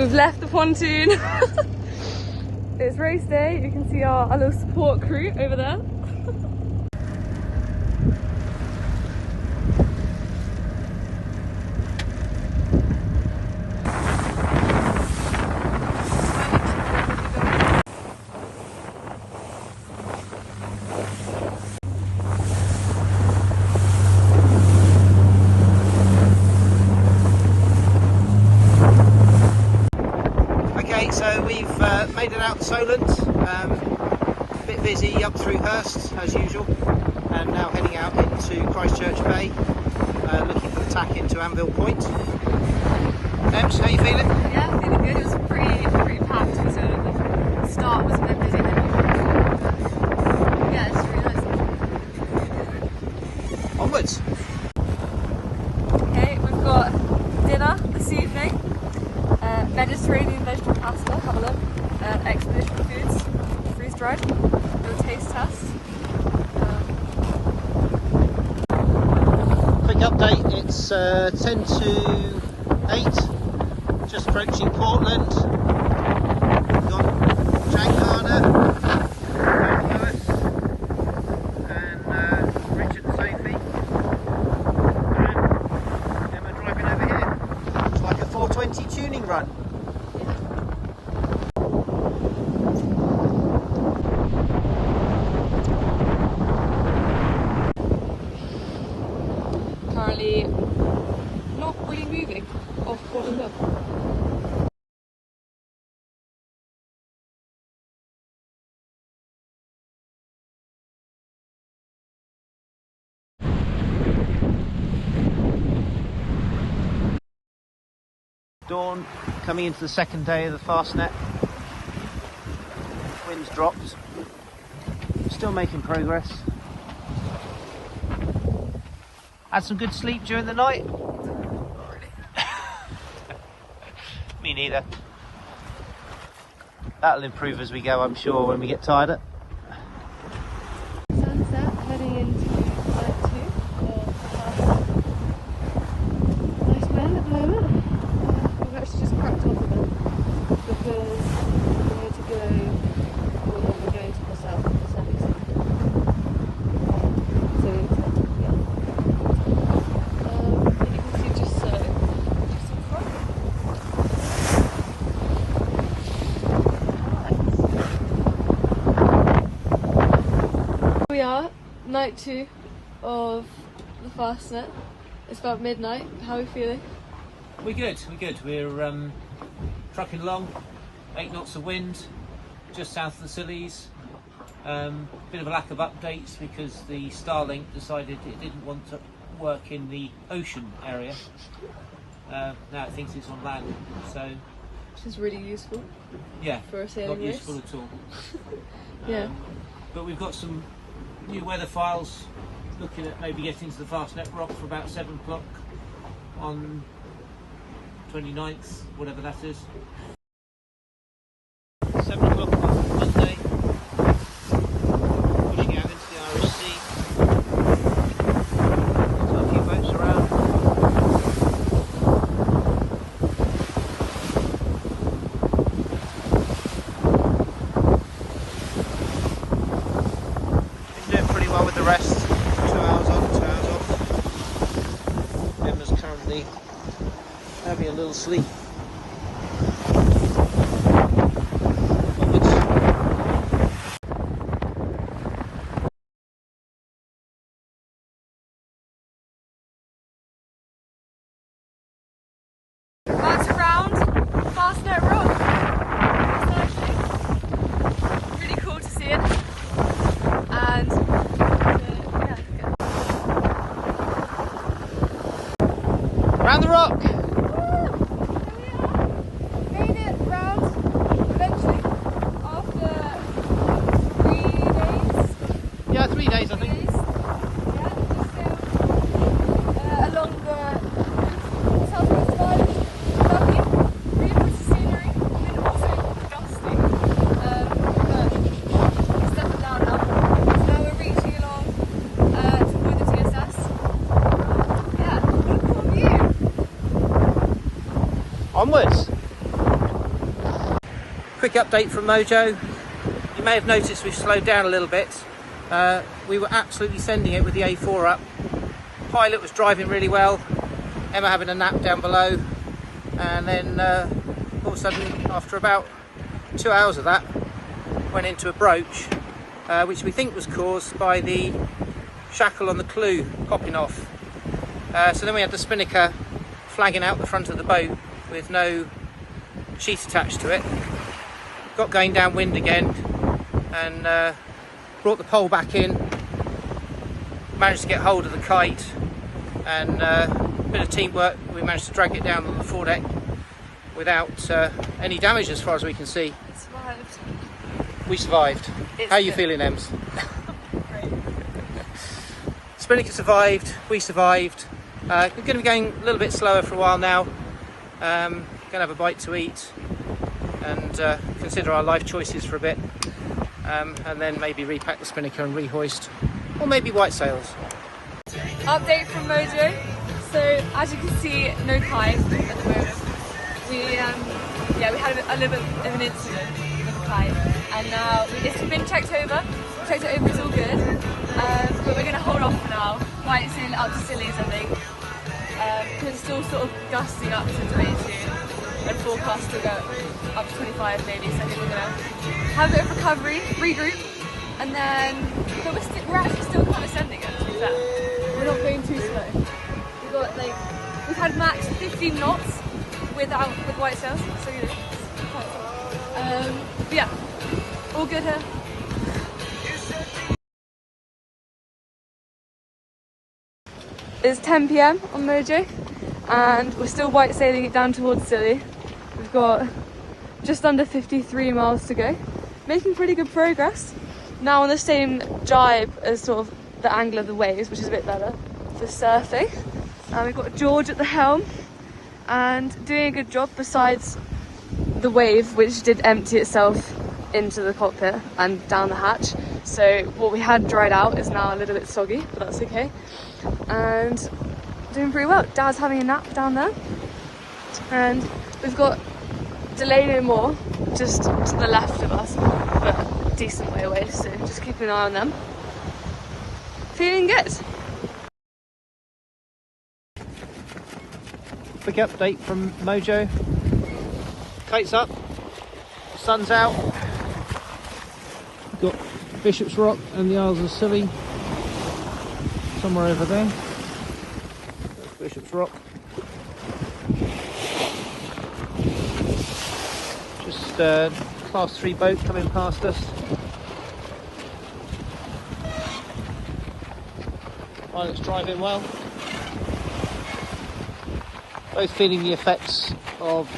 we've left the pontoon. It's race day. You can see our little support crew over there. So we've made it out to Solent, a bit busy up through Hurst as usual, and now heading out into Christchurch Bay, looking for the tack into Anvil Point. Ems, how you feeling? Yeah, feeling good. It was pretty packed, so the start was a bit busy then usually. Yeah, it's really nice. Onwards! Okay, we've got dinner this evening. Mediterranean vegetable pasta, have a look. Expedition Foods, freeze dried. Little taste test. Quick update, it's 10 to 8, just approaching Portland. We've got Jack Garner, Lewis, and Richard and Sophie. And we're driving over here. It's like a 420 tuning run. Currently not really moving off Portland Hill. Dawn, coming into the second day of the Fastnet. Wind's dropped. Still making progress. Had some good sleep during the night? Me neither. That'll improve as we go, I'm sure, when we get tired. Sunset, heading into night 2 of Fastnet. Nice wind at the moment. We've actually just cracked off a bit because we're going to go, well, we're going to the south of the setting sun. So yeah. You can see just in front. We are, night 2 of the Fastnet. It's about midnight. How are we feeling? We're good. We're trucking along, 8 knots of wind, just south of the Scillies. Bit of a lack of updates because the Starlink decided it didn't want to work in the ocean area. Now it thinks it's on land, so Which is really useful. Yeah, for a sailing not race. useful at all. Yeah. But we've got some new weather files looking at maybe getting to the Fastnet Rock for about 7 o'clock on 29th, whatever that is. 7 o'clock on Monday, pushing out into the Irish Sea. Got a few boats around. Been doing pretty well with the rest. 2 hours on, 2 hours off. Emma's currently having a little sleep. Onwards. That's around Fastnet Rock. It's actually really cool to see it. And Round the rock! Woo! Quick update from Mojo. You may have noticed we've slowed down a little bit. We were absolutely sending it with the A4 up. Pilot was driving really well, Emma having a nap down below, and then all of a sudden, after about 2 hours of that, went into a broach, which we think was caused by the shackle on the clew popping off. So then we had the spinnaker flagging out the front of the boat with no sheet attached to it. Got going downwind again and brought the pole back in, managed to get hold of the kite, and a bit of teamwork, we managed to drag it down on the foredeck without any damage as far as we can see. It survived. We survived. How are you feeling, Ems? Great. Spinnaker survived, we survived. We're going to be going a little bit slower for a while now. Going to have a bite to eat and consider our life choices for a bit, and then maybe repack the spinnaker and rehoist, or maybe white sails. Update from Mojo. So as you can see, no kite at the moment. We had a little bit of an incident with the kite, and now it's been checked over. Checked it over, it's all good. But we're going to hold off for now. Might sail it up to Scillies, I think, because it's still sort of gusting up to 22 and forecast to go up to 25 maybe. So I think we're going to have a bit of recovery, regroup, and then. But we're actually still kind of sending it. To be fair, we're not going too slow. We've had max 15 knots with white sails, so you know, it's quite cool. But yeah, all good here. It's 10 PM on Mojo, and we're still white sailing it down towards Scilly. We've got just under 53 miles to go, making pretty good progress. Now on the same jibe as sort of the angle of the waves, which is a bit better for surfing. We've got George at the helm and doing a good job, besides the wave, which did empty itself into the cockpit and down the hatch. So what we had dried out is now a little bit soggy, but that's okay. And doing pretty well. Dad's having a nap down there. And we've got Delay No More just to the left of us, but a decent way away, so just keeping an eye on them. Feeling good. Quick update from Mojo. Kite's up, sun's out. We've got Bishop's Rock and the Isles of Scilly somewhere over there. That's Bishop's Rock. Just class 3 boat coming past us. Pilot's driving well. Both feeling the effects of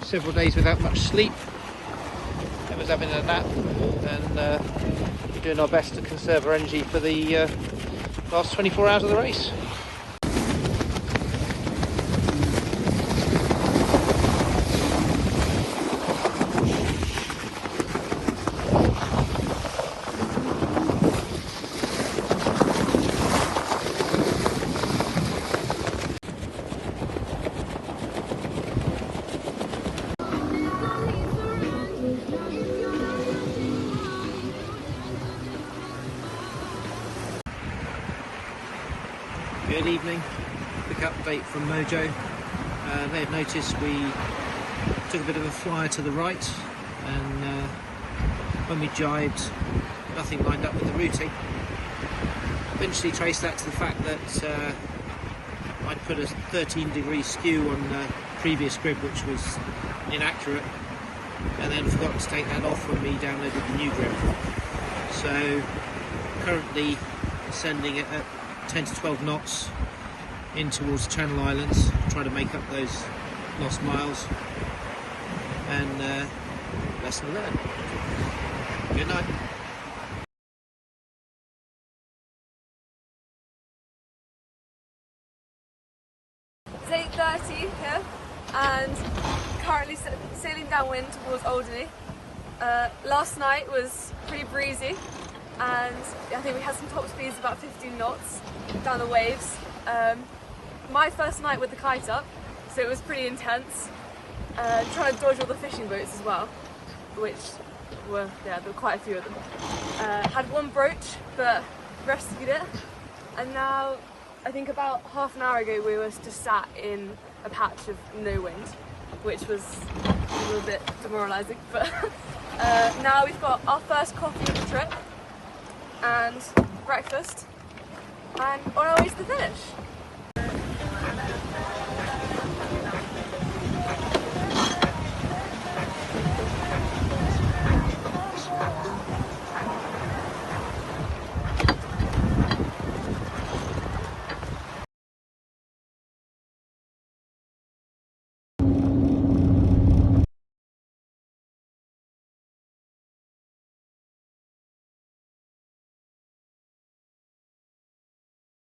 several days without much sleep. Emma's having a nap, and we're doing our best to conserve our energy for the last 24 hours of the race. Good evening. Quick update from Mojo. You may have noticed we took a bit of a flyer to the right, and when we jibed, nothing lined up with the routing. Eventually traced that to the fact that I'd put a 13-degree skew on the previous grid, which was inaccurate, and then forgot to take that off when we downloaded the new grid. So currently sending it at 10 to 12 knots in towards the Channel Islands, try to make up those lost miles, and lesson learned. Good night. It's 8:30 here, and currently sailing downwind towards Alderney. Last night was pretty breezy, and I think we had some top speeds about 15 knots down the waves. My first night with the kite up, so it was pretty intense. trying to dodge all the fishing boats as well, which were, yeah, there were quite a few of them. Had one brooch, but rescued it, and now I think about half an hour ago we were just sat in a patch of no wind, which was a little bit demoralising, but now we've got our first coffee of the trip and breakfast and on our way to the finish.